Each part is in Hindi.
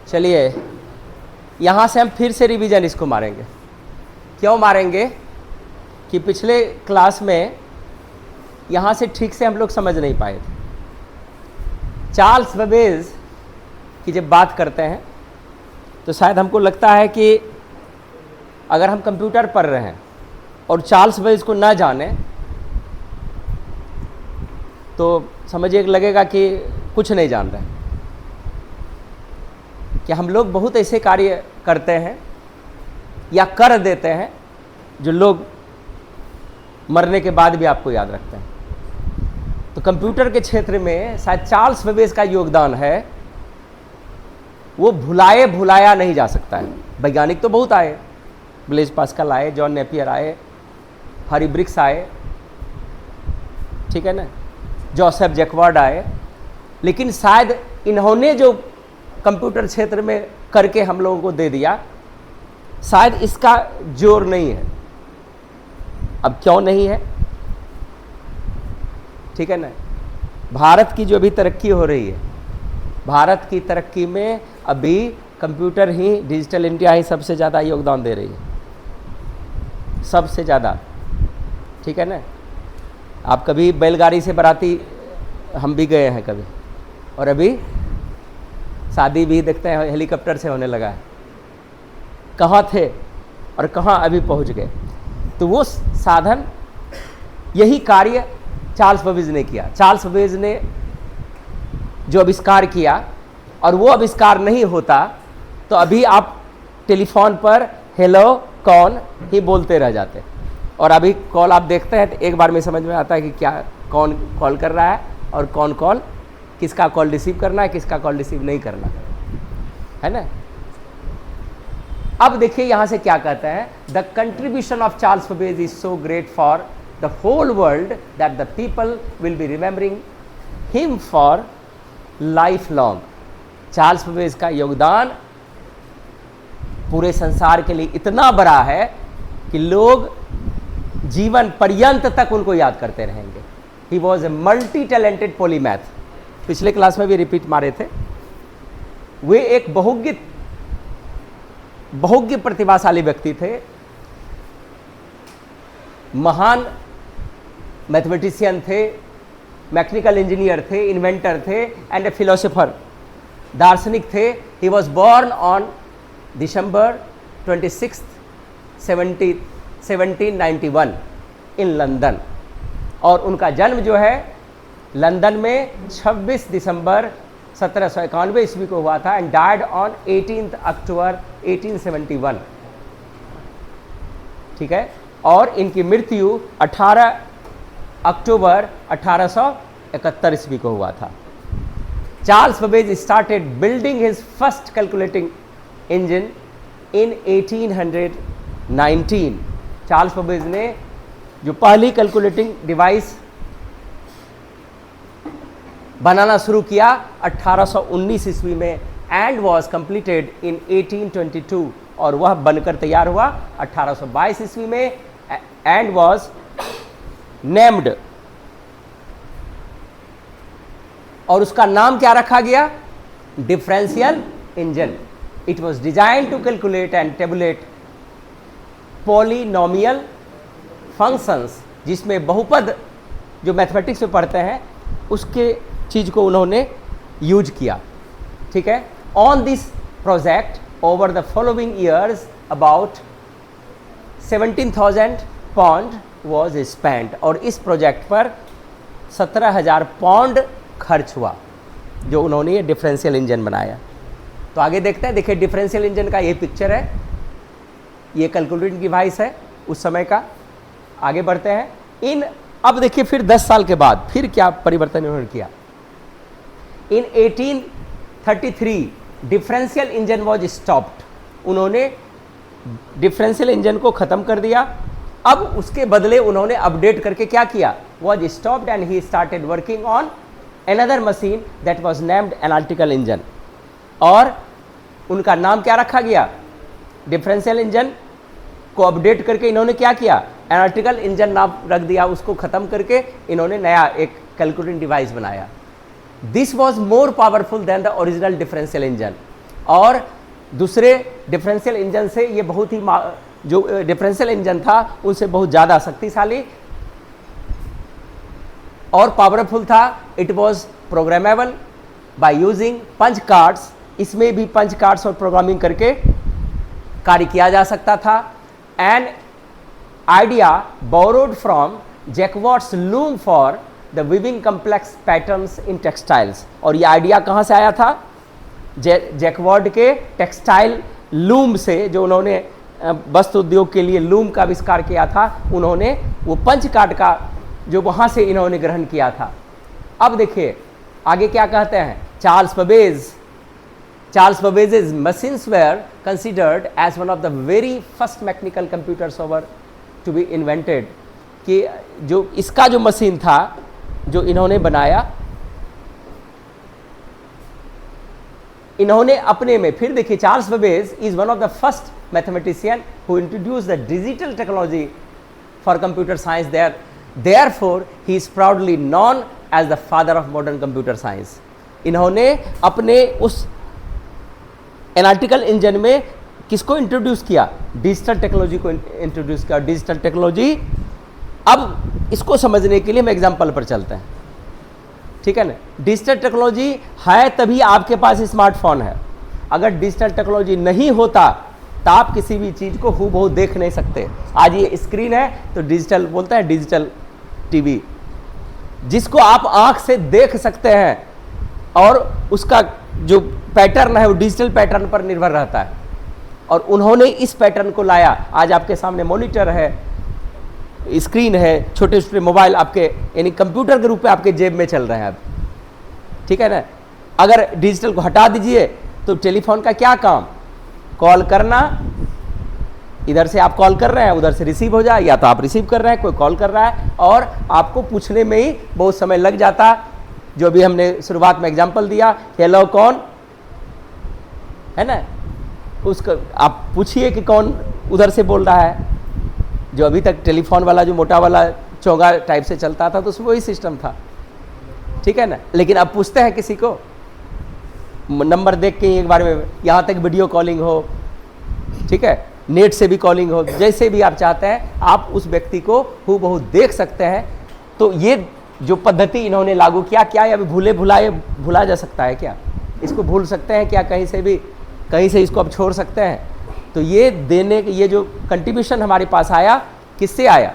चलिए यहाँ से हम फिर से रिवीजन इसको मारेंगे। क्यों मारेंगे कि पिछले क्लास में यहाँ से ठीक से हम लोग समझ नहीं पाए थे। चार्ल्स बेबेज की जब बात करते हैं तो शायद हमको लगता है कि अगर हम कंप्यूटर पढ़ रहे हैं और चार्ल्स बेबेज को ना जाने तो समझिए लगेगा कि कुछ नहीं जान रहे, कि हम लोग बहुत ऐसे कार्य करते हैं या कर देते हैं जो लोग मरने के बाद भी आपको याद रखते हैं। तो कंप्यूटर के क्षेत्र में शायद चार्ल्स बेबेज का योगदान है, वो भुलाया नहीं जा सकता है। वैज्ञानिक तो बहुत आए, ब्लेज पास्कल आए, जॉन नेपियर आए, हरी ब्रिक्स आए, ठीक है ना, जोसेफ जैकवर्ड आए, लेकिन शायद इन्होंने जो कंप्यूटर क्षेत्र में करके हम लोगों को दे दिया, शायद इसका जोर नहीं है। अब क्यों नहीं है, ठीक है ना, भारत की जो अभी तरक्की हो रही है, भारत की तरक्की में अभी कंप्यूटर ही, डिजिटल इंडिया ही सबसे ज़्यादा योगदान दे रही है, सबसे ज़्यादा, ठीक है ना। आप कभी बैलगाड़ी से बाराती, हम भी गए हैं कभी, और अभी शादी भी देखते हैं हेलीकॉप्टर से होने लगा है। कहाँ थे और कहाँ अभी पहुँच गए। तो वो साधन, यही कार्य चार्ल्स बेबेज ने किया। चार्ल्स बेबेज ने जो आविष्कार किया, और वो आविष्कार नहीं होता तो अभी आप टेलीफोन पर हेलो कौन ही बोलते रह जाते, और अभी कॉल आप देखते हैं तो एक बार में समझ में आता है कि क्या कौन कॉल कर रहा है और कौन कॉल, किसका कॉल रिसीव करना है, किसका कॉल रिसीव नहीं करना है ना। अब देखिए यहाँ से क्या कहता है, the contribution of Charles Babbage is so great for the whole world that the people will be remembering him for life long. Charles Babbage का योगदान पूरे संसार के लिए इतना बड़ा है कि लोग जीवन पर्यंत तक उनको याद करते रहेंगे। He was a multi talented polymath, पिछले क्लास में भी रिपीट मारे थे। वे एक बहुज्ञ प्रतिभाशाली व्यक्ति थे, महान मैथमेटिशियन थे, मैकेनिकल इंजीनियर थे, इन्वेंटर थे, एंड ए फिलोसोफर, दार्शनिक थे। He was born on December 26, 1791 in London, और उनका जन्म जो है लंदन में 26 दिसंबर 1791 ईस्वी को हुआ था, एंड डाइड ऑन 18 अक्टूबर 1871, ठीक है। और इनकी मृत्यु 18 अक्टूबर 1871 ईस्वी को हुआ था। Charles Babbage started building his first calculating engine in 1819। Charles Babbage ने जो पहली कैलकुलेटिंग डिवाइस बनाना शुरू किया 1819 ईस्वी में, एंड वॉज कंप्लीटेड इन 1822, और वह बनकर तैयार हुआ 1822 ईस्वी में, एंड वॉज नेम्ड, और उसका नाम क्या रखा गया, differential engine. It was design to calculate and tabulate polynomial functions, जिसमें बहुपद जो मैथमेटिक्स में पढ़ते हैं उसके चीज़ को उन्होंने यूज किया, ठीक है। On this project over the following years about 17,000 pound was spend, और इस प्रोजेक्ट पर 17,000 पाउंड खर्च हुआ जो उन्होंने ये डिफरेंशियल इंजन बनाया। तो आगे देखते हैं, देखिए डिफरेंशियल इंजन का ये पिक्चर है, ये कैलकुलेटिंग डिवाइस है उस समय का। आगे बढ़ते हैं। अब देखिए फिर 10 साल के बाद फिर क्या परिवर्तन उन्होंने किया। इन 1833 डिफरेंशियल इंजन वॉज स्टॉप्ड, उन्होंने डिफरेंशियल इंजन को ख़त्म कर दिया। अब उसके बदले उन्होंने अपडेट करके क्या किया, was stopped, and he started working on another machine that was named analytical engine, और उनका नाम क्या रखा गया, डिफरेंशियल इंजन को अपडेट करके इन्होंने क्या किया, एनालिटिकल इंजन नाम रख दिया। उसको ख़त्म करके इन्होंने नया एक कैलकुलेटिंग डिवाइस बनाया। This was more powerful than the original differential engine. और दूसरे डिफरेंशियल इंजन से ये बहुत ही जो डिफरेंशियल इंजन था उनसे बहुत ज़्यादा शक्तिशाली और पावरफुल था। It was programmable by using punch cards, इसमें भी पंच कार्ड्स और प्रोग्रामिंग करके कार्य किया जा सकता था। An idea borrowed from Jacquard's loom for the weaving complex patterns in textiles. और ये आइडिया कहाँ से आया था? जैकवार्ड के टेक्सटाइल लूम से, जो उन्होंने वस्त्र उद्योग के लिए लूम का आविष्कार किया था, उन्होंने वो पंच कार्ड का जो वहाँ से इन्होंने ग्रहण किया था। अब देखिए आगे क्या कहते हैं। Charles Babbage's machines were considered as one of the very first mechanical computers ever to be invented। कि जो इसका जो मशीन था जो इन्होंने बनाया, इन्होंने अपने में, फिर देखिए Charles Babbage is one of the first mathematician who introduce the digital technology for computer science. therefore he is proudly known as the father of modern computer science। इन्होंने अपने उस एनालिटिकल इंजन में किसको इंट्रोड्यूस किया? डिजिटल टेक्नोलॉजी को इंट्रोड्यूस किया। डिजिटल टेक्नोलॉजी, अब इसको समझने के लिए हम एग्जाम्पल पर चलते हैं, ठीक है ना। डिजिटल टेक्नोलॉजी है तभी आपके पास स्मार्टफोन है। अगर डिजिटल टेक्नोलॉजी नहीं होता तो आप किसी भी चीज़ को हूबहू देख नहीं सकते। आज ये स्क्रीन है तो डिजिटल बोलता है, डिजिटल टीवी, जिसको आप आंख से देख सकते हैं और उसका जो पैटर्न है वो डिजिटल पैटर्न पर निर्भर रहता है। और उन्होंने इस पैटर्न को लाया। आज आपके सामने मॉनिटर है, स्क्रीन है, छोटे छोटे मोबाइल आपके यानी कंप्यूटर के रूप में आपके जेब में चल रहे हैं अब, ठीक है ना। अगर डिजिटल को हटा दीजिए तो टेलीफोन का क्या काम? कॉल करना, इधर से आप कॉल कर रहे हैं, उधर से रिसीव हो जाए, या तो आप रिसीव कर रहे हैं, कोई कॉल कर रहा है, और आपको पूछने में ही बहुत समय लग जाता। जो भी हमने शुरुआत में एग्जांपल दिया, हेलो कौन है ना, उसका आप पूछिए कि कौन उधर से बोल रहा है। जो अभी तक टेलीफोन वाला जो मोटा वाला चौगा टाइप से चलता था तो उसमें वही सिस्टम था, ठीक है ना। लेकिन अब पूछते हैं किसी को, नंबर देख के एक बार में, यहाँ तक वीडियो कॉलिंग हो, ठीक है, नेट से भी कॉलिंग हो, जैसे भी आप चाहते हैं आप उस व्यक्ति को हूबहू देख सकते हैं। तो ये जो पद्धति इन्होंने लागू किया, क्या अभी भुला जा सकता है क्या? इसको भूल सकते हैं क्या? कहीं से भी, कहीं से इसको अब छोड़ सकते हैं? तो ये देने, ये जो कंट्रीब्यूशन हमारे पास आया, किससे आया?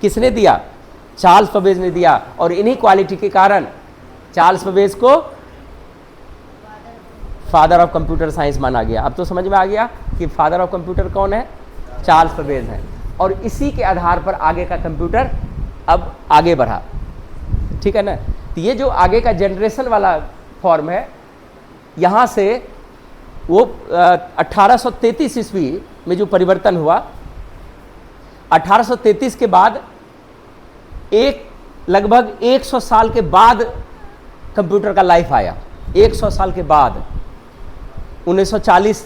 किसने दिया? चार्ल्स बेबेज ने दिया। और इन्हीं क्वालिटी के कारण चार्ल्स बेबेज को फादर ऑफ कंप्यूटर साइंस माना गया। अब तो समझ में आ गया कि फादर ऑफ कंप्यूटर कौन है? चार्ल्स बेबेज है। और इसी के आधार पर आगे का कंप्यूटर अब आगे बढ़ा, ठीक है ना। तो ये जो आगे का जनरेशन वाला फॉर्म है, यहाँ से वो 1833 ईस्वी में जो परिवर्तन हुआ, 1833 के बाद लगभग 100 साल के बाद कंप्यूटर का लाइफ आया। 100 साल के बाद 1940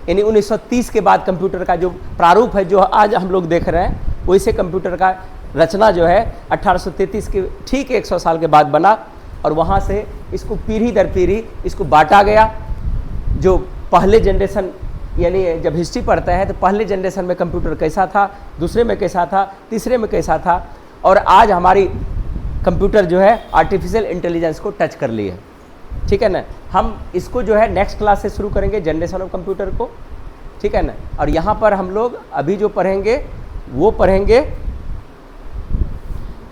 यानी 1930 के बाद कंप्यूटर का जो प्रारूप है, जो आज हम लोग देख रहे हैं, वैसे कंप्यूटर का रचना जो है 1833 के ठीक 100 साल के बाद बना। और वहाँ से इसको पीढ़ी दर पीढ़ी इसको बांटा गया। जो पहले जनरेशन, यानी जब हिस्ट्री पढ़ते हैं तो पहले जनरेशन में कंप्यूटर कैसा था, दूसरे में कैसा था, तीसरे में कैसा था, और आज हमारी कंप्यूटर जो है आर्टिफिशियल इंटेलिजेंस को टच कर ली है, ठीक है ना। हम इसको जो है नेक्स्ट क्लास से शुरू करेंगे, जनरेशन ऑफ कंप्यूटर को, ठीक है ना। और यहाँ पर हम लोग अभी जो पढ़ेंगे वो पढ़ेंगे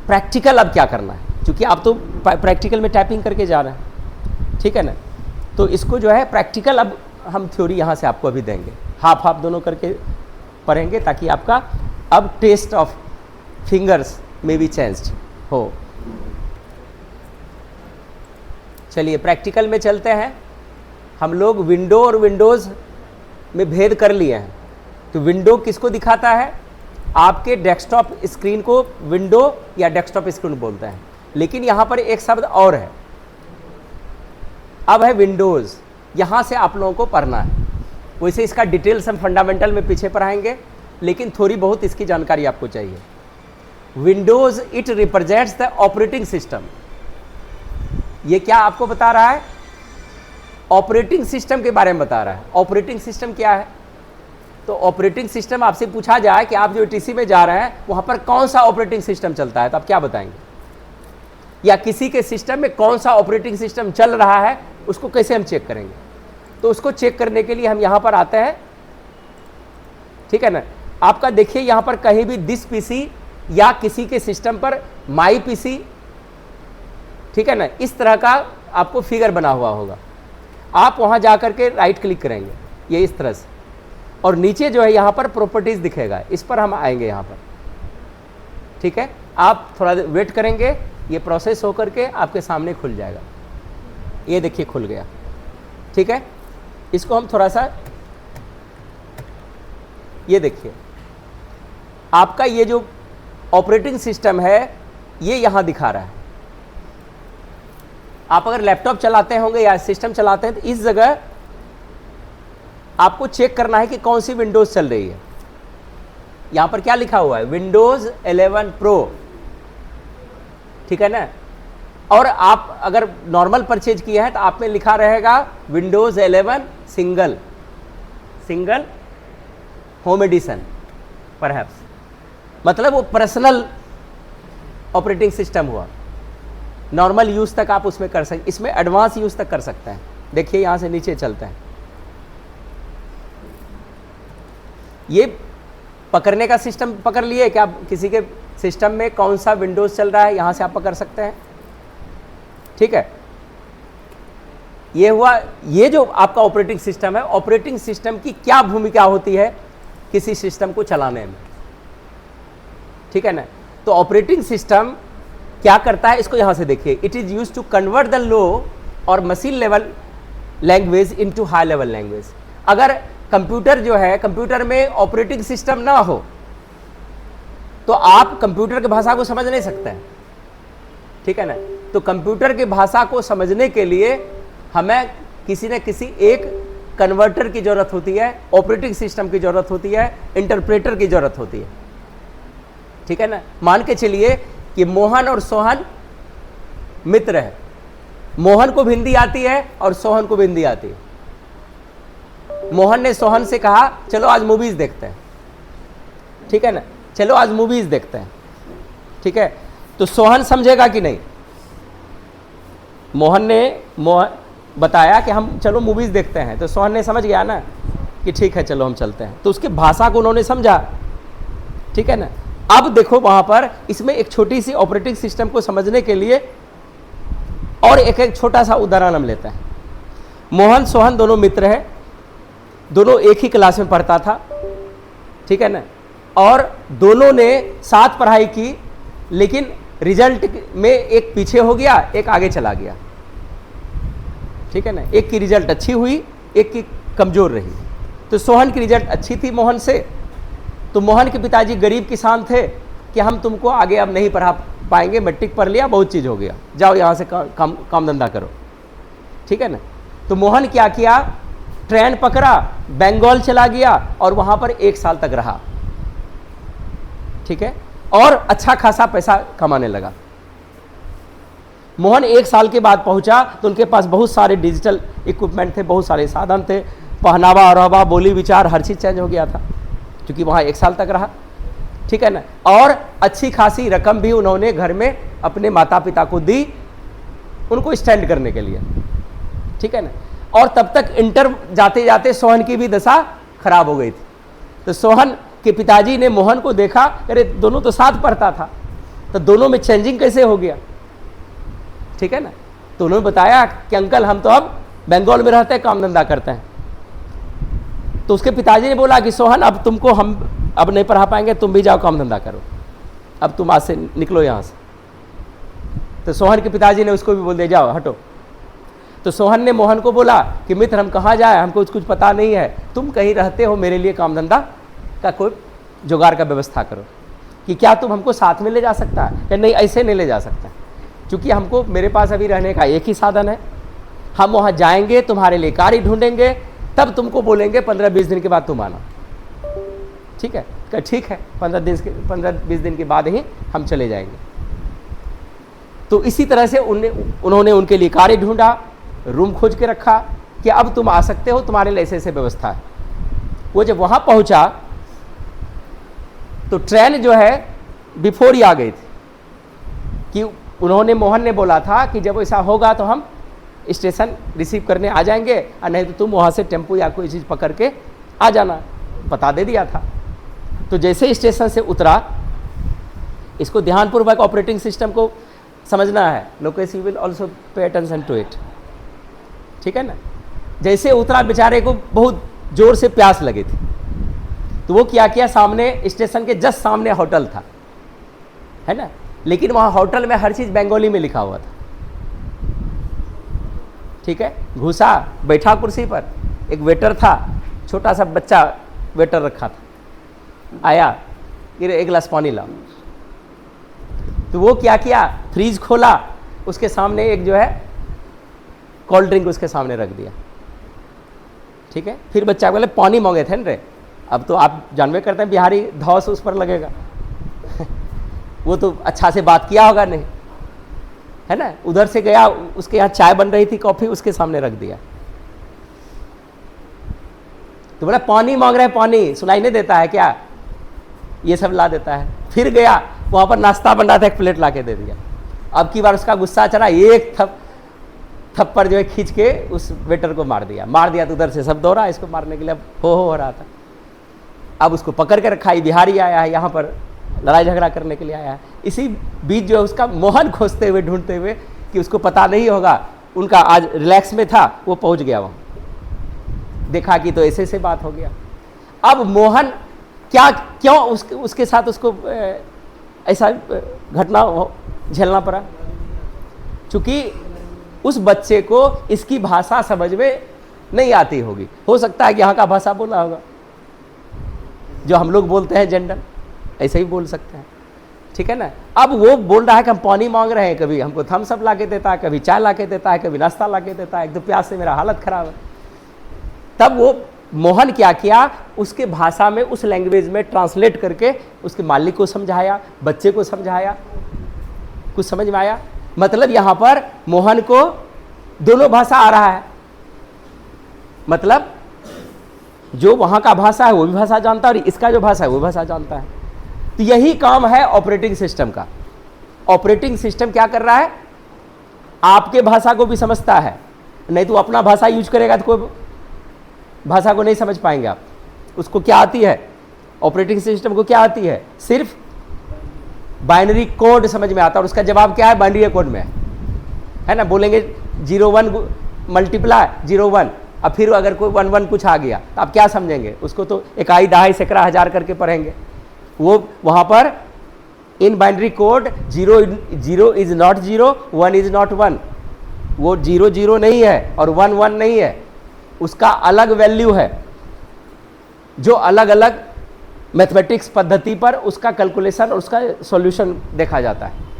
प्रैक्टिकल। अब क्या करना है, क्योंकि आप तो प्रैक्टिकल में टाइपिंग करके जा रहे हैं, ठीक है ना। तो इसको जो है प्रैक्टिकल अब हम थ्योरी यहाँ से आपको अभी देंगे, हाफ हाफ दोनों करके पढ़ेंगे, ताकि आपका अब टेस्ट ऑफ फिंगर्स में भी चेंज्ड हो। चलिए प्रैक्टिकल में चलते हैं। हम लोग विंडो और विंडोज़ में भेद कर लिए हैं। तो विंडो किसको दिखाता है? आपके डेस्कटॉप स्क्रीन को विंडो या डेस्कटॉप स्क्रीन बोलते हैं। लेकिन यहाँ पर एक शब्द और है, अब है विंडोज़। यहाँ से आप लोगों को पढ़ना है। वैसे इसका डिटेल्स हम फंडामेंटल में पीछे पढ़ाएंगे, लेकिन थोड़ी बहुत इसकी जानकारी आपको चाहिए। Windows it represents the operating system. ये क्या आपको बता रहा है? ऑपरेटिंग सिस्टम के बारे में बता रहा है। ऑपरेटिंग सिस्टम क्या है? तो ऑपरेटिंग सिस्टम आपसे पूछा जाए कि आप जो टीसी में जा रहे हैं वहां पर कौन सा ऑपरेटिंग सिस्टम चलता है, तो आप क्या बताएंगे? या किसी के सिस्टम में कौन सा ऑपरेटिंग सिस्टम चल रहा है उसको कैसे हम चेक करेंगे? तो उसको चेक करने के लिए हम यहां पर आते हैं, ठीक है ना। आपका देखिए यहां पर कहीं भी दिस पीसी या किसी के सिस्टम पर माई पीसी, ठीक है ना, इस तरह का आपको फिगर बना हुआ होगा। आप वहां जाकर के राइट क्लिक करेंगे ये इस तरह से, और नीचे जो है यहां पर प्रॉपर्टीज दिखेगा, इस पर हम आएंगे यहां पर, ठीक है। आप थोड़ा वेट करेंगे, ये प्रोसेस होकर के आपके सामने खुल जाएगा। ये देखिए खुल गया, ठीक है। इसको हम थोड़ा सा, ये देखिए आपका ये जो ऑपरेटिंग सिस्टम है ये यहां दिखा रहा है। आप अगर लैपटॉप चलाते होंगे या सिस्टम चलाते हैं तो इस जगह आपको चेक करना है कि कौन सी विंडोज चल रही है। यहां पर क्या लिखा हुआ है? विंडोज 11 प्रो, ठीक है ना। और आप अगर नॉर्मल परचेज किया है तो आप में लिखा रहेगा Windows 11 single home edition perhaps, मतलब वो पर्सनल ऑपरेटिंग सिस्टम हुआ। नॉर्मल यूज तक आप उसमें कर सकते, इसमें एडवांस यूज तक कर सकते हैं। देखिए यहां से नीचे चलते हैं, ये पकड़ने का सिस्टम पकड़ लिए कि आप किसी के सिस्टम में कौन सा विंडोज चल रहा है, यहां से आप पकड़ सकते हैं, ठीक है। ये हुआ, ये जो आपका ऑपरेटिंग सिस्टम है, ऑपरेटिंग सिस्टम की क्या भूमिका होती है किसी सिस्टम को चलाने में, ठीक है ना। तो ऑपरेटिंग सिस्टम क्या करता है इसको यहां से देखिए, it is used to convert the low or machine level language into high level language. अगर कंप्यूटर जो है, कंप्यूटर में ऑपरेटिंग सिस्टम ना हो तो आप कंप्यूटर की भाषा को समझ नहीं सकते हैं, ठीक है ना। तो कंप्यूटर की भाषा को समझने के लिए हमें किसी न किसी एक कन्वर्टर की जरूरत होती है, ऑपरेटिंग सिस्टम की जरूरत होती है, इंटरप्रेटर की जरूरत होती है, ठीक है ना। मान के चलिए कि मोहन और सोहन मित्र है, मोहन को भी हिंदी आती है और सोहन को भी हिंदी आती है। मोहन ने सोहन से कहा चलो आज मूवीज देखते हैं, ठीक है ना, चलो आज मूवीज देखते हैं, ठीक है। तो सोहन समझेगा कि नहीं? मोहन ने बताया कि हम चलो मूवीज देखते हैं, तो सोहन ने समझ गया ना कि ठीक है चलो हम चलते हैं, तो उसकी भाषा को उन्होंने समझा, ठीक है ना। अब देखो वहां पर इसमें एक छोटी सी ऑपरेटिंग सिस्टम को समझने के लिए और एक छोटा सा उदाहरण हम लेते हैं। मोहन सोहन दोनों मित्र हैं, दोनों एक ही क्लास में पढ़ता था, ठीक है ना, और दोनों ने साथ पढ़ाई की, लेकिन रिजल्ट में एक पीछे हो गया, एक आगे चला गया, ठीक है ना। एक की रिजल्ट अच्छी हुई, एक की कमजोर रही। तो सोहन की रिजल्ट अच्छी थी मोहन से, तो मोहन के पिताजी गरीब किसान थे कि हम तुमको आगे अब नहीं पढ़ा पाएंगे, मैट्रिक पढ़ लिया, बहुत चीज़ हो गया, जाओ यहाँ से काम धंधा करो, ठीक है ना। तो मोहन क्या किया, ट्रेन पकड़ा, बंगाल चला गया और वहाँ पर 1 साल तक रहा, ठीक है, और अच्छा खासा पैसा कमाने लगा। मोहन 1 साल के बाद पहुंचा तो उनके पास बहुत सारे डिजिटल इक्विपमेंट थे, बहुत सारे साधन थे, पहनावा ओढ़ावा बोली विचार हर चीज़ चेंज हो गया था, क्योंकि वहाँ 1 साल तक रहा, ठीक है ना। और अच्छी खासी रकम भी उन्होंने घर में अपने माता पिता को दी, उनको स्टैंड करने के लिए, ठीक है ना। और तब तक इंटर जाते जाते सोहन की भी दशा खराब हो गई थी। तो सोहन के पिताजी ने मोहन को देखा, अरे दोनों तो साथ पढ़ता था, तो दोनों में चेंजिंग कैसे हो गया, ठीक है ना। तो उन्होंने बताया कि अंकल हम तो अब बंगाल में रहते हैं, काम धंधा करते हैं। तो उसके पिताजी ने बोला कि सोहन अब तुमको हम अब नहीं पढ़ा पाएंगे, तुम भी जाओ काम धंधा करो, अब तुम आज से निकलो यहाँ से। तो सोहन के पिताजी ने उसको भी बोल दिया जाओ हटो। तो सोहन ने मोहन को बोला कि मित्र हम कहाँ जाए, हमको कुछ पता नहीं है, तुम कहीं रहते हो, मेरे लिए काम धंधा का कोई जुगाड़ का व्यवस्था करो, कि क्या तुम हमको साथ में ले जा सकता है? या नहीं, ऐसे नहीं ले जा सकता, क्योंकि हमको मेरे पास अभी रहने का एक ही साधन है, हम वहाँ जाएंगे, तुम्हारे लिए कार्य ढूंढेंगे, तब तुमको बोलेंगे 15-20 दिन के बाद तुम आना, ठीक है। ठीक है, 15-20 दिन के बाद ही हम चले जाएंगे। तो इसी तरह से उन्होंने उनके लिए कार्य ढूंढा, रूम खोज के रखा, कि अब तुम आ सकते हो, तुम्हारे लिए ऐसे ऐसे व्यवस्था है। वो जब वहाँ पहुँचा तो ट्रेन जो है बिफोर ही आ गई थी, कि उन्होंने, मोहन ने बोला था कि जब ऐसा होगा तो हम स्टेशन रिसीव करने आ जाएंगे, और नहीं तो तुम वहाँ से टेम्पो या कोई चीज़ पकड़ के आ जाना, बता दे दिया था। तो जैसे स्टेशन से उतरा, इसको ध्यानपूर्वक ऑपरेटिंग सिस्टम को समझना है, Lokesh you will also pay attention to it, ठीक है ना। जैसे उतरा, बेचारे को बहुत जोर से प्यास लगी थी, तो वो क्या किया, सामने स्टेशन के जस्ट सामने होटल था, है ना, लेकिन वहाँ होटल में हर चीज़ बंगाली में लिखा हुआ था, ठीक है। घुसा, बैठा कुर्सी पर, एक वेटर था, छोटा सा बच्चा वेटर रखा था, आया कि एक गिलास पानी लाओ। तो वो क्या किया, फ्रीज खोला, उसके सामने एक जो है कोल्ड ड्रिंक उसके सामने रख दिया, ठीक है। फिर बच्चा बोले पानी मांगे थे न रे, अब तो आप जानवे करते हैं बिहारी धौस उस पर लगेगा वो तो अच्छा से बात किया होगा नहीं, है ना। उधर से गया, उसके यहाँ चाय बन रही थी, कॉफ़ी उसके सामने रख दिया। तो बोला पानी मांग रहे हैं, पानी सुनाई नहीं देता है क्या, ये सब ला देता है। फिर गया, वहाँ पर नाश्ता बन रहा था, एक प्लेट ला के दे दिया। अब की बार उसका गुस्सा चढ़ा, एक थप्पड़ जो है खींच के उस वेटर को मार दिया तो उधर से सब दौड़ा इसको मारने के लिए, हो रहा था। अब उसको पकड़ के रखा, बिहारी आया है यहाँ पर लड़ाई झगड़ा करने के लिए आया है। इसी बीच जो है उसका मोहन खोजते हुए, ढूंढते हुए, कि उसको पता नहीं होगा, उनका आज रिलैक्स में था, वो पहुँच गया वहाँ, देखा कि तो ऐसे बात हो गया। अब मोहन क्यों उसके साथ उसको ऐसा घटना झेलना पड़ा, चूँकि उस बच्चे को इसकी भाषा समझ में नहीं आती होगी। हो सकता है कि यहाँ का भाषा बोला होगा, जो हम लोग बोलते हैं जनरल, ऐसे ही बोल सकते हैं, ठीक है ना। अब वो बोल रहा है कि हम पानी मांग रहे हैं, कभी हमको थम्स अप ला के देता है, कभी चाय ला के देता है, कभी नाश्ता ला के देता है, एक तो प्यास से मेरा हालत ख़राब है। तब वो मोहन क्या किया, उसके भाषा में, उस लैंग्वेज में ट्रांसलेट करके उसके मालिक को समझाया, बच्चे को समझाया, कुछ समझ में आया। मतलब यहाँ पर मोहन को दोनों भाषा आ रहा है, मतलब जो वहाँ का भाषा है वो भी भाषा जानता है, और इसका जो भाषा है वो भाषा जानता है। तो यही काम है ऑपरेटिंग सिस्टम का। ऑपरेटिंग सिस्टम क्या कर रहा है, आपके भाषा को भी समझता है, नहीं तो अपना भाषा यूज करेगा तो कोई भाषा को नहीं समझ पाएंगे आप। उसको क्या आती है, ऑपरेटिंग सिस्टम को क्या आती है, सिर्फ बाइनरी कोड समझ में आता है, और उसका जवाब क्या है, बाइनरी कोड में है ना। बोलेंगे 01 मल्टीप्लाई 01, अब फिर अगर कोई 11 कुछ आ गया तो आप क्या समझेंगे, उसको तो इकाई, दहाई, सैकड़ा, हजार करके पढ़ेंगे। वो वहाँ पर in binary code 0 is not 0, 1 is not 1, वो 0 नहीं है और 1 नहीं है, उसका अलग वैल्यू है, जो अलग अलग मैथमेटिक्स पद्धति पर उसका कैलकुलेशन और उसका सॉल्यूशन देखा जाता है।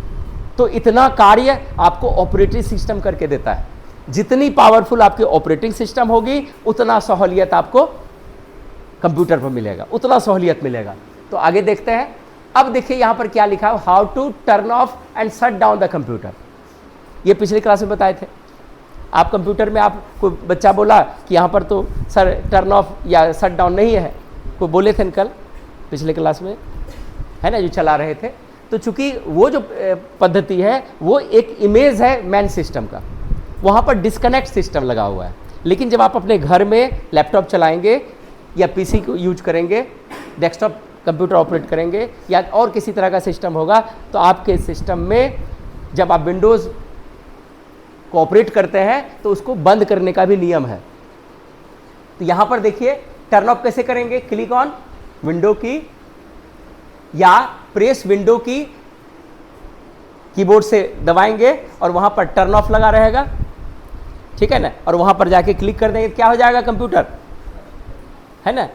तो इतना कार्य आपको ऑपरेटिंग सिस्टम करके देता है। जितनी पावरफुल आपकी ऑपरेटिंग सिस्टम होगी, उतना सहूलियत आपको कंप्यूटर पर मिलेगा, उतना सहूलियत मिलेगा। तो आगे देखते हैं। अब देखिए यहाँ पर क्या लिखा है, how to turn off and shut down the computer. ये पिछली क्लास में बताए थे। आप कंप्यूटर में, आप कोई बच्चा बोला कि यहाँ पर तो सर टर्न ऑफ या शट डाउन नहीं है, कोई बोले थे कल पिछले क्लास में, है ना, जो चला रहे थे। तो चूंकि वो जो पद्धति है वो एक इमेज है मैन सिस्टम का, वहाँ पर डिस्कनेक्ट सिस्टम लगा हुआ है। लेकिन जब आप अपने घर में लैपटॉप चलाएंगे या पीसी को यूज करेंगे, डेस्कटॉप कंप्यूटर ऑपरेट करेंगे या और किसी तरह का सिस्टम होगा, तो आपके सिस्टम में जब आप विंडोज़ को ऑपरेट करते हैं तो उसको बंद करने का भी नियम है। तो यहाँ पर देखिए टर्न ऑफ कैसे करेंगे, क्लिक ऑन विंडो की या प्रेस विंडो की, कीबोर्ड से दबाएंगे और वहां पर टर्न ऑफ लगा रहेगा, ठीक है ना, और वहां पर जाके क्लिक कर देंगे, क्या हो जाएगा कंप्यूटर, है ना,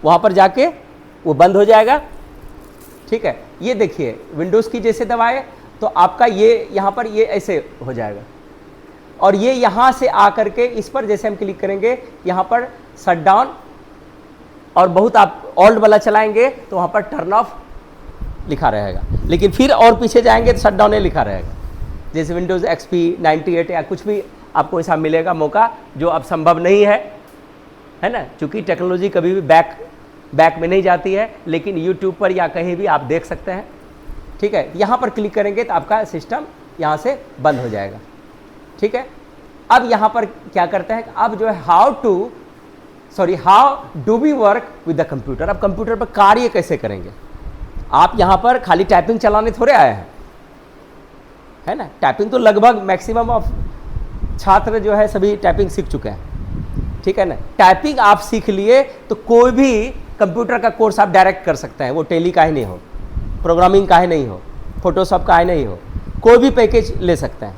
वहां पर जाके वो बंद हो जाएगा, ठीक है। ये देखिए विंडोज़ की जैसे दबाए तो आपका ये यहाँ पर ये ऐसे हो जाएगा, और ये यहाँ से आकर के इस पर जैसे हम क्लिक करेंगे यहाँ पर शट डाउन, और बहुत आप ऑल्ट वाला चलाएंगे तो वहाँ पर टर्न ऑफ लिखा रहेगा। लेकिन फिर और पीछे जाएंगे तो शट डाउन लिखा रहेगा, जैसे विंडोज़ XP 98 या कुछ भी आपको ऐसा मिलेगा मौका जो अब संभव नहीं है ना, क्योंकि टेक्नोलॉजी कभी भी बैक में नहीं जाती है, लेकिन यूट्यूब पर या कहीं भी आप देख सकते हैं। ठीक है, यहाँ पर क्लिक करेंगे तो आपका सिस्टम यहाँ से बंद हो जाएगा। ठीक है, अब यहाँ पर क्या करते हैं, अब जो है how do we work with the computer. अब कंप्यूटर पर कार्य कैसे करेंगे। आप यहाँ पर खाली टाइपिंग चलाने थोड़े आए हैं, है ना। टाइपिंग तो लगभग मैक्सिमम ऑफ छात्र जो है सभी टाइपिंग सीख चुके हैं। ठीक है ना, टाइपिंग आप सीख लिए तो कोई भी कंप्यूटर का कोर्स आप डायरेक्ट कर सकते हैं, वो टेली का ही नहीं हो, प्रोग्रामिंग का ही नहीं हो, फोटोशॉप का ही नहीं हो, कोई भी पैकेज ले सकते हैं।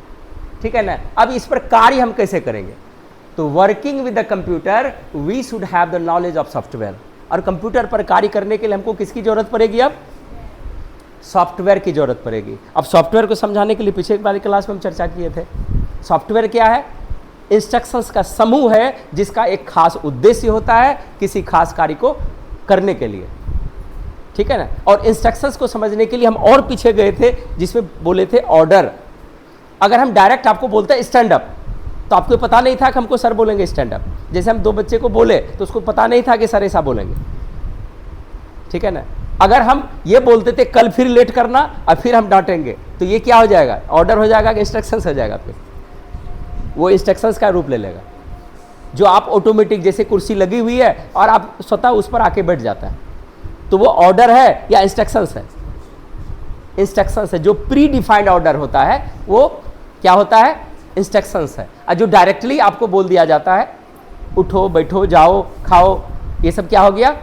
ठीक है ना। अब इस पर कार्य हम कैसे करेंगे, तो working with the computer we should have the knowledge of software. और कंप्यूटर पर कार्य करने के लिए हमको किसकी जरूरत पड़ेगी, अब सॉफ्टवेयर की जरूरत पड़ेगी। अब सॉफ्टवेयर को समझाने के लिए पीछे वाली क्लास में हम चर्चा किए थे, सॉफ्टवेयर क्या है, इंस्ट्रक्शंस का समूह है जिसका एक खास उद्देश्य होता है किसी खास कार्य को करने के लिए। ठीक है ना। और इंस्ट्रक्शंस को समझने के लिए हम और पीछे गए थे जिसमें बोले थे ऑर्डर। अगर हम डायरेक्ट आपको बोलते हैं स्टैंड अप, तो आपको पता नहीं था कि हमको सर बोलेंगे स्टैंड अप। जैसे हम दो बच्चे को बोले तो उसको पता नहीं था कि सर ऐसा बोलेंगे। ठीक है ना। अगर हम ये बोलते थे कल फिर लेट करना और फिर हम डांटेंगे, तो ये क्या हो जाएगा, ऑर्डर हो जाएगा कि इंस्ट्रक्शंस हो जाएगा, फिर वो इंस्ट्रक्शंस का रूप ले लेगा। जो आप ऑटोमेटिक, जैसे कुर्सी लगी हुई है और आप स्वतः उस पर आके बैठ जाता है, तो वो ऑर्डर है या इंस्ट्रक्शंस है, इंस्ट्रक्शंस है। जो प्री डिफाइंड ऑर्डर होता है वो क्या होता है, इंस्ट्रक्शंस है। और जो डायरेक्टली आपको बोल दिया जाता है उठो बैठो जाओ खाओ, ये सब क्या हो गया,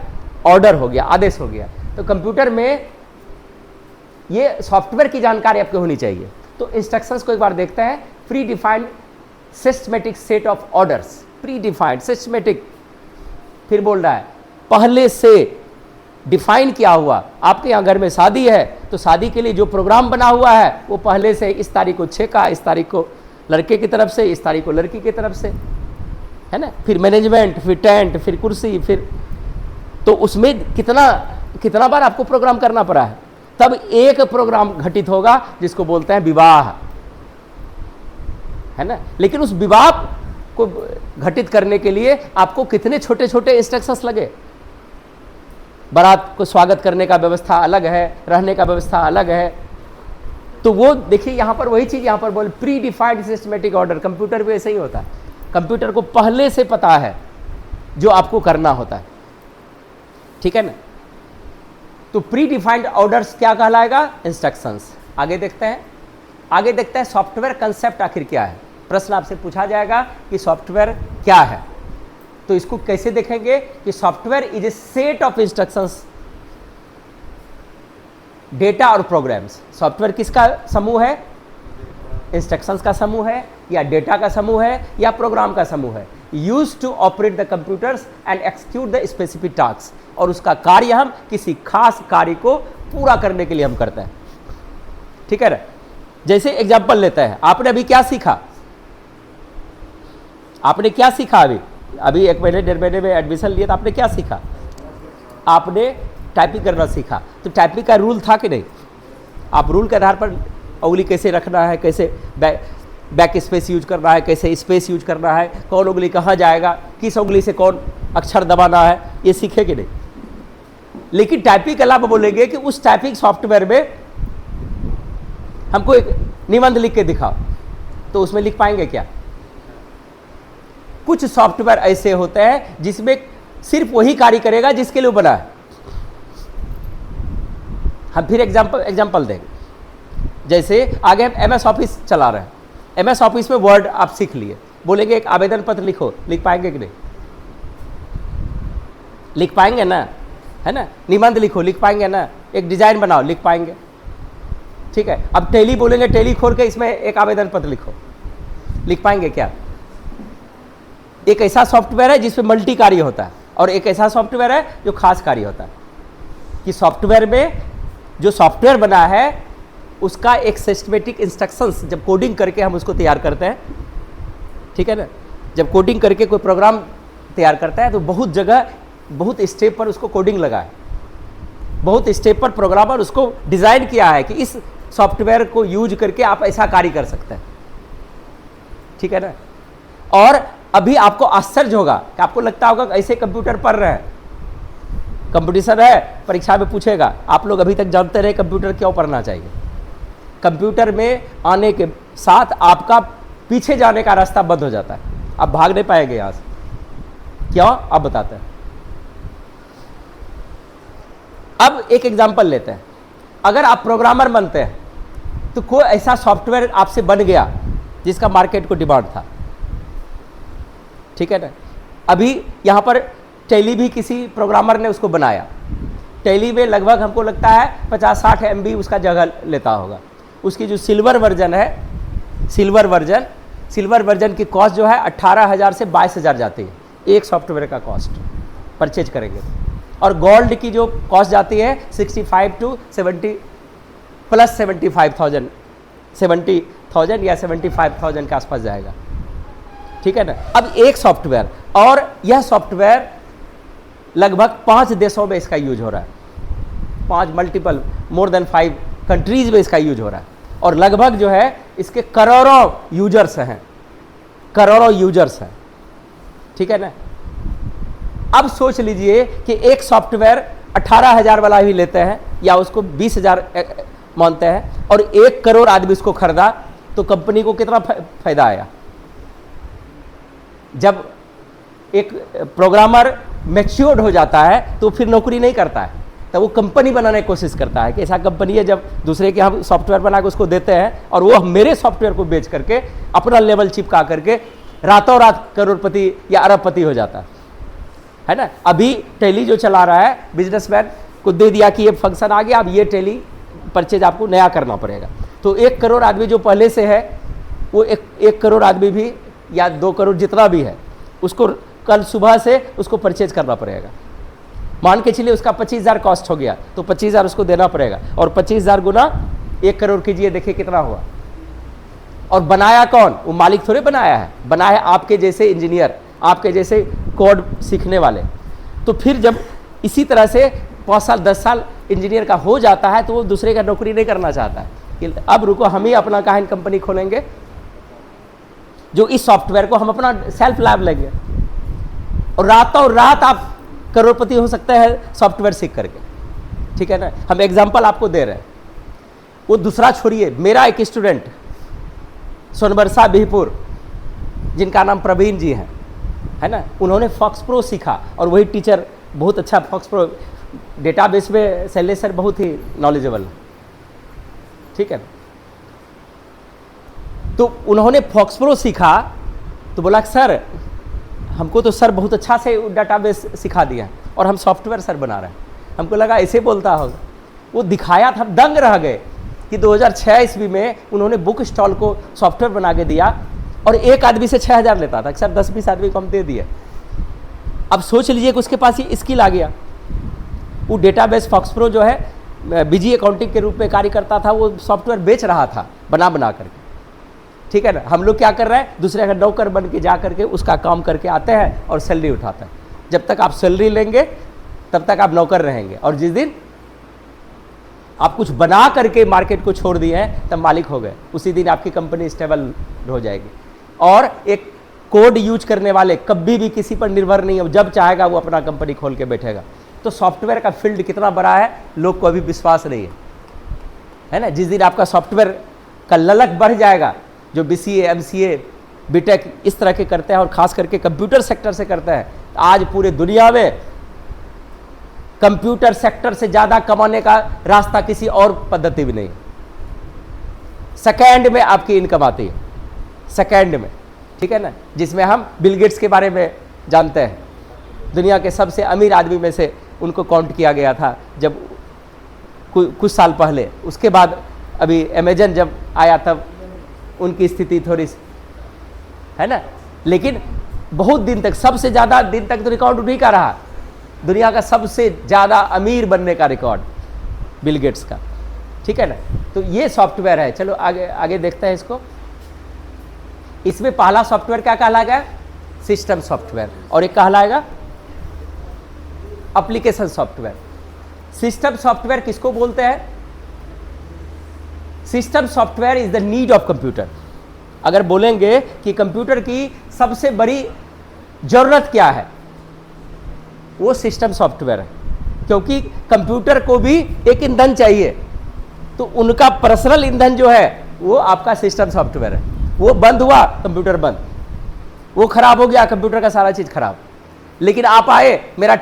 ऑर्डर हो गया, आदेश हो गया। तो कंप्यूटर में ये सॉफ्टवेयर की जानकारी आपको होनी चाहिए। तो इंस्ट्रक्शंस को एक बार देखते हैं। Pre defined systematic set of orders, pre defined systematic, फिर बोल रहा है पहले से डिफाइन किया हुआ। आपके यहाँ घर में शादी है तो शादी के लिए जो प्रोग्राम बना हुआ है वो पहले से इस तारीख को 6 का, इस तारीख को लड़के की तरफ से, इस तारीख को लड़की की तरफ से, है ना। फिर मैनेजमेंट, फिर टेंट, फिर कुर्सी, फिर तो उसमें कितना बार आपको प्रोग्राम करना पड़ा है, तब एक प्रोग्राम घटित होगा जिसको बोलते हैं विवाह, है ना। लेकिन उस विवाह को घटित करने के लिए आपको कितने छोटे छोटे इंस्ट्रक्शंस लगे। बारात को स्वागत करने का व्यवस्था अलग है, रहने का व्यवस्था अलग है। तो वो देखिए यहाँ पर वही चीज यहाँ पर बोल pre defined systematic order. Computer भी ऐसे ही होता है, कंप्यूटर को पहले से पता है जो आपको करना होता है। ठीक है ना। तो प्री डिफाइंड ऑर्डर्स क्या कहलाएगा, इंस्ट्रक्शंस। आगे देखते हैं सॉफ्टवेयर कंसेप्ट आखिर क्या है। प्रश्न आपसे पूछा जाएगा कि सॉफ्टवेयर क्या है, तो इसको कैसे देखेंगे कि software is A set of instructions, data और प्रोग्राम्स। सॉफ्टवेयर किसका समूह है, इंस्ट्रक्शंस का समूह है या डेटा का समूह है या प्रोग्राम का समूह है। Use to operate the computers and execute the specific task, और उसका कार्य हम किसी खास कार्य को पूरा करने के लिए हम करते हैं। ठीक है ना। जैसे एग्जांपल लेते हैं, आपने अभी क्या सीखा, आपने क्या सीखा अभी 1 महीने 1.5 महीने में एडमिशन लिया तो आपने क्या सीखा, आपने टाइपिंग करना सीखा। तो टाइपिंग का रूल था कि नहीं, आप रूल के आधार पर उंगली कैसे रखना है, कैसे बैक स्पेस यूज करना है, कैसे स्पेस यूज करना है, कौन उंगली कहाँ जाएगा, किस उंगली से कौन अक्षर दबाना है, ये सीखे कि नहीं। लेकिन टाइपिंग के अलावा बोलेंगे कि उस टाइपिंग सॉफ्टवेयर में हमको एक निबंध लिख के दिखाओ, तो उसमें लिख पाएंगे क्या। कुछ सॉफ्टवेयर ऐसे होते हैं जिसमें सिर्फ वही कार्य करेगा जिसके लिए बना है। हम फिर एग्जांपल देंगे। जैसे आगे हम MS ऑफिस चला रहे हैं, MS ऑफिस में वर्ड आप सीख लिए, बोलेंगे एक आवेदन पत्र लिखो, लिख पाएंगे कि नहीं, लिख पाएंगे ना, है ना। निबंध लिखो, लिख पाएंगे ना। एक डिजाइन बनाओ, लिख पाएंगे। ठीक है। अब टेली बोलेंगे, टेली खोल के इसमें एक आवेदन पत्र लिखो, लिख पाएंगे क्या। एक ऐसा सॉफ्टवेयर है जिसमें मल्टी कार्य होता है, और एक ऐसा सॉफ्टवेयर है जो खास कार्य होता है। कि सॉफ्टवेयर में जो सॉफ्टवेयर बना है उसका एक सिस्टमेटिक इंस्ट्रक्शंस, जब कोडिंग करके हम उसको तैयार करते हैं, ठीक है ना। जब कोडिंग करके कोई प्रोग्राम तैयार करता है तो बहुत जगह बहुत स्टेप पर उसको कोडिंग लगा है, बहुत स्टेप पर प्रोग्रामर उसको डिज़ाइन किया है कि इस सॉफ्टवेयर को यूज करके आप ऐसा कार्य कर सकते हैं। ठीक है ना। और अभी आपको आश्चर्य होगा कि आपको लगता होगा कि ऐसे कंप्यूटर पढ़ रहे हैं, कंपटीशन है, परीक्षा में पूछेगा, आप लोग अभी तक जानते रहे कंप्यूटर क्यों पढ़ना चाहिए। कंप्यूटर में आने के साथ आपका पीछे जाने का रास्ता बंद हो जाता है, आप भाग नहीं पाएंगे यहां से। क्यों, आप बताते हैं। अब एक एग्जांपल लेते हैं, अगर आप प्रोग्रामर बनते हैं तो कोई ऐसा सॉफ्टवेयर आपसे बन गया जिसका मार्केट को डिमांड था, ठीक है ना। अभी यहां पर टैली भी किसी प्रोग्रामर ने उसको बनाया, टैली में लगभग हमको लगता है 50-60 MB उसका जगह लेता होगा। उसकी जो सिल्वर वर्जन है, सिल्वर वर्जन की कॉस्ट जो है 18,000 से 22,000 जाती है एक सॉफ्टवेयर का कॉस्ट परचेज करेंगे। और गोल्ड की जो कॉस्ट जाती है 65 to 70 प्लस 75,000, 70,000 या 75,000 के आसपास जाएगा, ठीक है ना। अब एक सॉफ्टवेयर, और यह सॉफ्टवेयर लगभग 5 देशों में इसका यूज हो रहा है, 5 मोर देन 5 कंट्रीज में इसका यूज हो रहा है, और लगभग जो है इसके करोड़ों यूजर्स हैं, ठीक है ना। अब सोच लीजिए कि एक सॉफ्टवेयर 18,000 वाला भी लेते हैं या उसको 20,000 मानते हैं, और 1 करोड़ आदमी इसको खरीदा, तो कंपनी को कितना फायदा आया। जब एक प्रोग्रामर मैच्योर्ड हो जाता है तो फिर नौकरी नहीं करता है, तो वो कंपनी बनाने की कोशिश करता है कि ऐसा कंपनी है, जब दूसरे के हम सॉफ्टवेयर बना के उसको देते हैं और वो मेरे सॉफ्टवेयर को बेच करके अपना लेवल चिपका करके रातों रात करोड़पति या अरबपति हो जाता है ना। अभी टैली जो चला रहा है, बिजनेसमैन को दे दिया कि ये फंक्शन आ गया, अब ये टैली परचेज आपको नया करना पड़ेगा, तो 1 करोड़ आदमी जो पहले से है वो 1 करोड़ आदमी भी या 2 करोड़ जितना भी है उसको कल सुबह से उसको परचेज करना पड़ेगा। मान के चलिए उसका 25,000 कॉस्ट हो गया, तो 25,000 उसको देना पड़ेगा, और 25,000 गुना 1 करोड़ कीजिए, देखिए कितना हुआ। और बनाया कौन, वो मालिक थोड़े बनाया है, बनाया आपके जैसे इंजीनियर, आपके जैसे कोड सीखने वाले। तो फिर जब इसी तरह से 5 साल 10 साल इंजीनियर का हो जाता है तो वो दूसरे का नौकरी नहीं करना चाहता है कि अब रुको हम ही अपना काहे कंपनी खोलेंगे, जो इस सॉफ्टवेयर को हम अपना सेल्फ लैब लेंगे, और रातों रात आप करोड़पति हो सकते हैं सॉफ्टवेयर सीख करके, ठीक है ना। हम एग्जांपल आपको दे रहे हैं, वो दूसरा छोड़िए। मेरा एक स्टूडेंट सोनबरसा बिहपुर, जिनका नाम प्रवीण जी है ना, उन्होंने फॉक्स प्रो सीखा, और वही टीचर बहुत अच्छा फॉक्स प्रो डेटाबेस में शैलेश सर बहुत ही नॉलेजेबल है, ठीक है। तो उन्होंने फॉक्स प्रो सीखा, तो बोला सर हमको तो सर बहुत अच्छा से डाटाबेस सिखा दिया और हम सॉफ्टवेयर सर बना रहे हैं। हमको लगा ऐसे बोलता होगा, वो दिखाया था, हम दंग रह गए कि 2006 ईस्वी में उन्होंने बुक स्टॉल को सॉफ्टवेयर बना के दिया, और एक आदमी से 6,000 लेता था, सर 10-20 आदमी को हम दे दिए। अब सोच लीजिए कि उसके पास ही स्किल आ गया। वो डेटाबेस फॉक्स प्रो जो है बीजी अकाउंटिंग के रूप में कार्य करता था, वो सॉफ्टवेयर बेच रहा था बना करके, ठीक है ना। हम लोग क्या कर रहे हैं, दूसरे का नौकर बन के जा करके उसका काम करके आते हैं और सैलरी उठाते हैं। जब तक आप सैलरी लेंगे तब तक आप नौकर रहेंगे, और जिस दिन आप कुछ बना करके मार्केट को छोड़ दिए हैं तब मालिक हो गए, उसी दिन आपकी कंपनी स्टेबल हो जाएगी। और एक कोड यूज करने वाले कभी भी किसी पर निर्भर नहीं है, जब चाहेगा वो अपना कंपनी खोल के बैठेगा। तो सॉफ्टवेयर का फील्ड कितना बड़ा है, लोग को अभी विश्वास नहीं है ना। जिस दिन आपका सॉफ्टवेयर का ललक बढ़ जाएगा, जो BCA MCA BTech इस तरह के करते हैं, और खास करके कंप्यूटर सेक्टर से करते हैं, तो आज पूरे दुनिया में कंप्यूटर सेक्टर से ज़्यादा कमाने का रास्ता किसी और पद्धति भी नहीं। सेकेंड में आपकी इनकम आती है, सेकेंड में, ठीक है ना। जिसमें हम बिल गेट्स के बारे में जानते हैं, दुनिया के सबसे अमीर आदमी में से उनको काउंट किया गया था जब कुछ साल पहले। उसके बाद अभी अमेजन जब आया तब उनकी स्थिति थोड़ी, है ना, लेकिन बहुत दिन तक, सबसे ज़्यादा दिन तक तो रिकॉर्ड उन्हीं का रहा, दुनिया का सबसे ज़्यादा अमीर बनने का रिकॉर्ड बिल गेट्स का, ठीक है ना। तो ये सॉफ्टवेयर है। चलो आगे आगे देखते हैं इसको। इसमें पहला सॉफ्टवेयर क्या कहलाएगा, सिस्टम सॉफ्टवेयर, और एक कहलाएगा एप्लीकेशन सॉफ्टवेयर। सिस्टम सॉफ्टवेयर किसको बोलते हैं? System software is the need of computer. अगर बोलेंगे कि कंप्यूटर की सबसे बड़ी ज़रूरत क्या है, वो सिस्टम सॉफ्टवेयर है, क्योंकि कंप्यूटर को भी एक ईंधन चाहिए, तो उनका पर्सनल ईंधन जो है वो आपका सिस्टम सॉफ्टवेयर है। वो बंद हुआ कंप्यूटर बंद, वो खराब हो गया कंप्यूटर का सारा चीज़ खराब। लेकिन आप आए, मेरा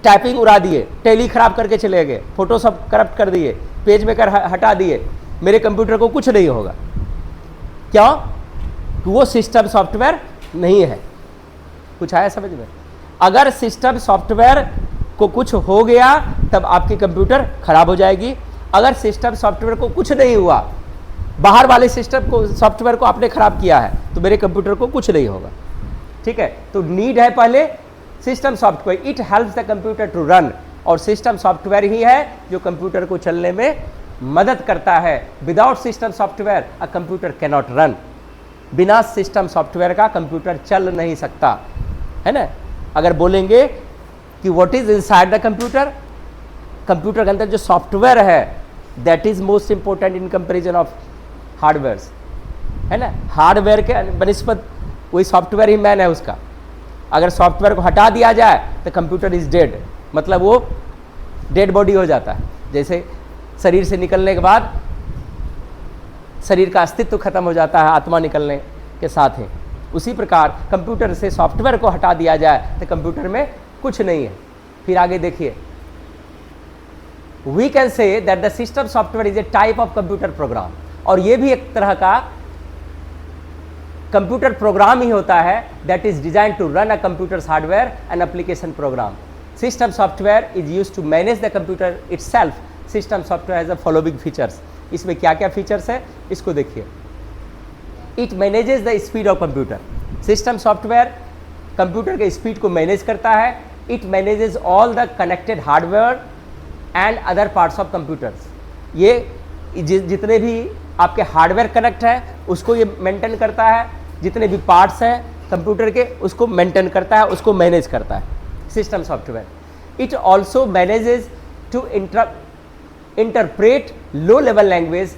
टाइपिंग उड़ा दिए, टैली खराब करके चले गए, फोटो सब करप्ट कर दिए, पेज मेकर हटा दिए, मेरे कंप्यूटर को कुछ नहीं होगा। क्यों? वो सिस्टम सॉफ्टवेयर नहीं है। कुछ आया समझ में? अगर सिस्टम सॉफ्टवेयर को कुछ हो गया तब आपकी कंप्यूटर खराब हो जाएगी। अगर सिस्टम सॉफ्टवेयर को कुछ नहीं हुआ, बाहर वाले सिस्टम को सॉफ्टवेयर को आपने खराब किया है, तो मेरे कंप्यूटर को कुछ नहीं होगा। ठीक है, तो नीड है पहले system software, it helps the computer to run, और सिस्टम सॉफ्टवेयर ही है जो कंप्यूटर को चलने में मदद करता है। Without system software a computer can not run. बिना सिस्टम सॉफ्टवेयर का कंप्यूटर चल नहीं सकता, है ना। अगर बोलेंगे कि what is inside the computer, computer के अंदर जो सॉफ्टवेयर है that is most important in comparison of hardware, है ना। हार्डवेयर के बनिस्बत वही सॉफ्टवेयर ही मैन है उसका। अगर सॉफ्टवेयर को हटा दिया जाए तो कंप्यूटर इज डेड, मतलब वो डेड बॉडी हो जाता है। जैसे शरीर से निकलने के बाद शरीर का अस्तित्व खत्म हो जाता है आत्मा निकलने के साथ ही, उसी प्रकार कंप्यूटर से सॉफ्टवेयर को हटा दिया जाए तो कंप्यूटर में कुछ नहीं है। फिर आगे देखिए, we can say that the system software is a type of computer program, और ये भी एक तरह का कंप्यूटर प्रोग्राम ही होता है that is design to run a computer's hardware and application program. System software is use to manage the computer itself. System software has the following features. इसमें क्या क्या फीचर्स है इसको देखिए। It manages the speed of computer. System software computer के स्पीड को मैनेज करता है। It manages all the connected hardware and other parts of computers. ये जितने भी आपके हार्डवेयर कनेक्ट है उसको ये मेंटेन करता है, जितने भी पार्ट्स हैं कंप्यूटर के उसको मेंटेन करता है, उसको मैनेज करता है system software. It also manages to interpret low level language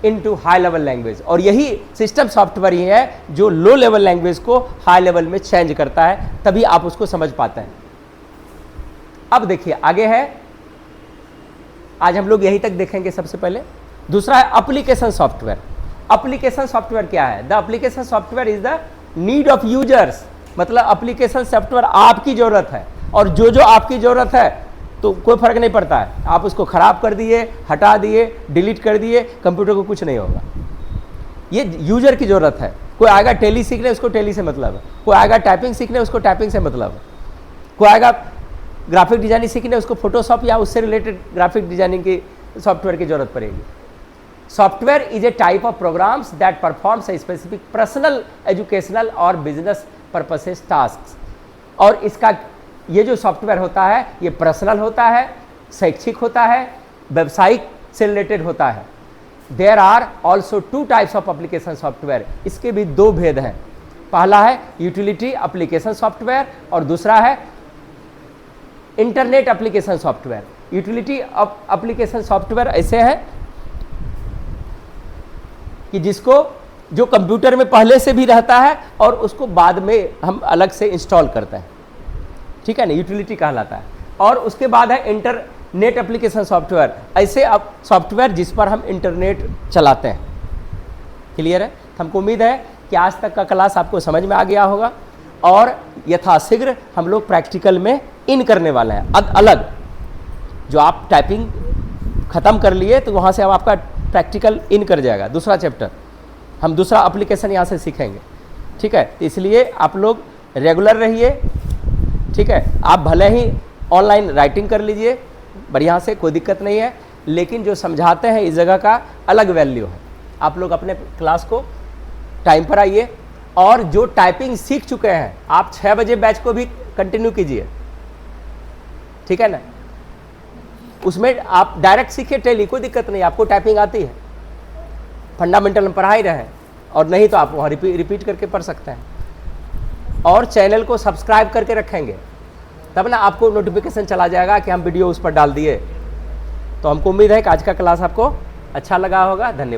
into high level language, और यही सिस्टम सॉफ्टवेयर ही है जो लो लेवल लैंग्वेज को हाई लेवल में चेंज करता है, तभी आप उसको समझ पाते हैं। अब देखिए आगे है, आज हम लोग यहीं तक देखेंगे। सबसे पहले दूसरा है एप्लीकेशन सॉफ्टवेयर। एप्लीकेशन सॉफ्टवेयर क्या है? The application software is the need of users, मतलब एप्लीकेशन सॉफ्टवेयर आपकी जरूरत है, और जो जो आपकी जरूरत है तो कोई फर्क नहीं पड़ता है, आप उसको खराब कर दिए, हटा दिए, डिलीट कर दिए, कंप्यूटर को कुछ नहीं होगा। ये यूजर की जरूरत है। कोई आएगा टेली सीखने, उसको टेली से मतलब है, कोई आएगा टाइपिंग सीखने, उसको टाइपिंग से मतलब है, कोई आएगा ग्राफिक डिजाइनिंग सीखने, उसको फोटोशॉप या उससे रिलेटेड ग्राफिक डिजाइनिंग की सॉफ्टवेयर की जरूरत पड़ेगी। Software is a type of programs that performs a specific personal, educational और बिजनेस पर्पसेस टास्क। और इसका ये जो सॉफ्टवेयर होता है ये पर्सनल होता है, शैक्षिक होता है, व्यावसायिक से रिलेटेड होता है। There are also two types of application software. इसके भी दो भेद हैं। पहला है यूटिलिटी एप्लीकेशन सॉफ्टवेयर और दूसरा है internet application software. Utility application software ऐसे है कि जिसको जो कंप्यूटर में पहले से भी रहता है और उसको बाद में हम अलग से इंस्टॉल करते हैं, ठीक है ना, यूटिलिटी कहलाता है। और उसके बाद है इंटरनेट एप्लीकेशन सॉफ्टवेयर, ऐसे अब सॉफ्टवेयर जिस पर हम इंटरनेट चलाते हैं। क्लियर है? हमको उम्मीद है कि आज तक का क्लास आपको समझ में आ गया होगा, और यथाशीघ्र हम लोग प्रैक्टिकल में इन करने वाले हैं। अलग जो आप टाइपिंग ख़त्म कर लिए तो वहाँ से अब आपका प्रैक्टिकल इन कर जाएगा। दूसरा चैप्टर हम दूसरा एप्लीकेशन यहाँ से सीखेंगे, ठीक है। तो इसलिए आप लोग रेगुलर रहिए, ठीक है। आप भले ही ऑनलाइन राइटिंग कर लीजिए बढ़िया से, कोई दिक्कत नहीं है, लेकिन जो समझाते हैं इस जगह का अलग वैल्यू है। आप लोग अपने क्लास को टाइम पर आइए, और जो टाइपिंग सीख चुके हैं आप 6 बजे बैच को भी कंटिन्यू कीजिए, ठीक है ना। उसमें आप डायरेक्ट सीखिए टेली, कोई दिक्कत नहीं, आपको टाइपिंग आती है, फंडामेंटल में पढ़ा ही रहे, और नहीं तो आप वहाँ रिपीट करके पढ़ सकते हैं। और चैनल को सब्सक्राइब करके रखेंगे तब ना आपको नोटिफिकेशन चला जाएगा कि हम वीडियो उस पर डाल दिए। तो हमको उम्मीद है कि आज का क्लास आपको अच्छा लगा होगा। धन्यवाद।